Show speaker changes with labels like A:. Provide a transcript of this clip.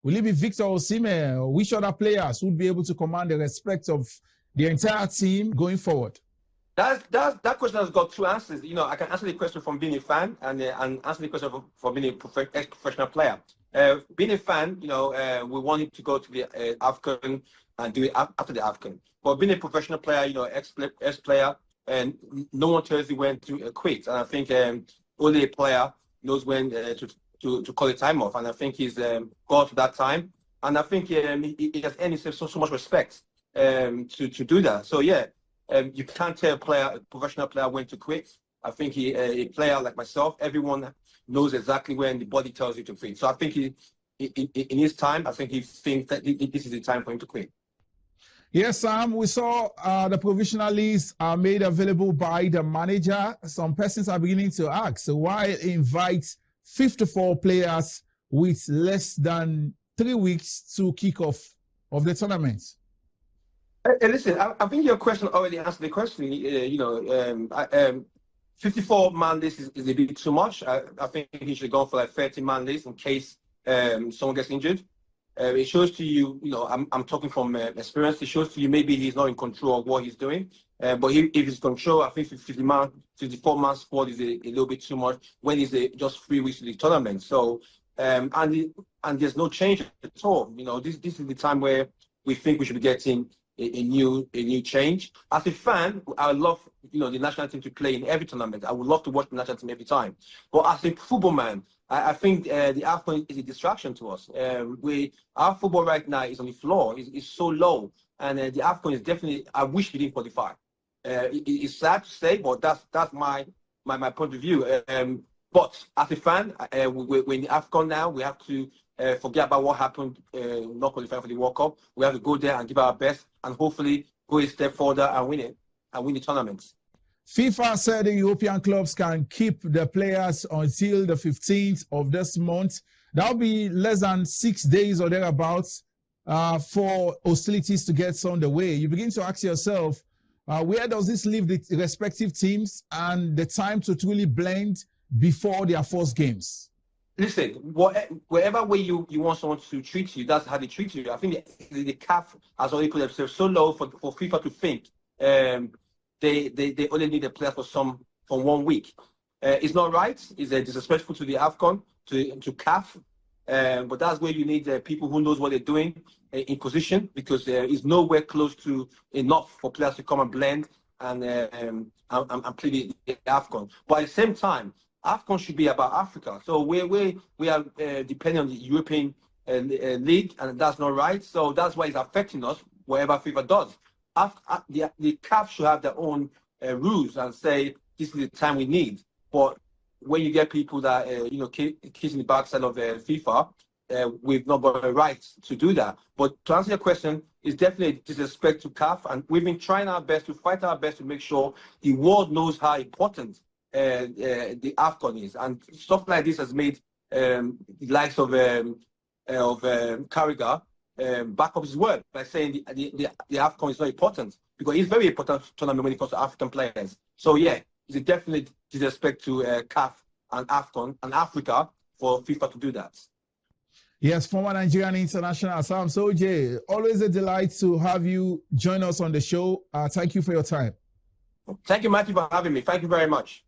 A: Will it be Victor Osimhen, or which other players would be able to command the respect of the entire team going forward?
B: That question has got two answers. I can answer the question from being a fan and answer the question from being a ex-professional player. Being a fan, we want him to go to the AFCON and do it after the AFCON. But being a professional player, ex-player, and no one tells you when to quit. And I think only a player knows when to call a time off. And I think he's got to that time. And I think he has earned himself so much respect to do that. So yeah. You can't tell a professional player when to quit. I think a player like myself, everyone knows exactly when the body tells you to quit. So I think in his time, I think he thinks that this is the time for him to quit.
A: Yes, Sam, we saw the provisional lists are made available by the manager. Some persons are beginning to ask, so why invite 54 players with less than 3 weeks to kick off of the tournament?
B: Listen, I think your question already answered the question. 54-man list is a bit too much. I think he should go for like 30-man list in case someone gets injured. It shows to you, I'm talking from experience. It shows to you maybe he's not in control of what he's doing. But if he's in control, I think 54-man squad is a little bit too much when he's just 3 weeks to the tournament. So and there's no change at all. This is the time where we think we should be getting a new change. As a fan, I would love the national team to play in every tournament. I would love to watch the national team every time. But as a football man, I think the AFCON is a distraction to us. Our football right now is on the floor. It's so low, and the AFCON is definitely. I wish we didn't qualify. It's sad to say, but that's my point of view. But as a fan, we're in the AFCON now. We have to forget about what happened, not qualifying for the World Cup. We have to go there and give our best, and hopefully go a step further and win it, and win the tournaments.
A: FIFA said the European clubs can keep the players until the 15th of this month. That'll be less than 6 days or thereabouts for hostilities to get underway. You begin to ask yourself, where does this leave the respective teams and the time to truly blend before their first games?
B: Listen, whatever way you want someone to treat you, that's how they treat you. I think the CAF has already put themselves so low for FIFA to think they only need the players for 1 week. It's not right. It's disrespectful to the AFCON, to CAF. But that's where you need people who knows what they're doing in position, because there is nowhere close to enough for players to come and blend and play the AFCON. But at the same time, AFCON should be about Africa. So we are depending on the European league, and that's not right. So that's why it's affecting us, whatever FIFA does. The CAF should have their own rules and say this is the time we need. But when you get people that kissing the backside of FIFA, we've not got a right to do that. But to answer your question, it's definitely disrespect to CAF, and we've been trying our best to fight our best to make sure the world knows how important the AFCON is, and stuff like this has made the likes of Carragher back up his word by saying the AFCON is not important, because it's very important tournament when it comes to African players. So yeah, it's definitely disrespect to CAF and AFCON and Africa for FIFA to do that.
A: Yes, former Nigerian international Sam Sodje, always a delight to have you join us on the show. Thank you for your time.
B: Thank you, Matthew, for having me. Thank you very much.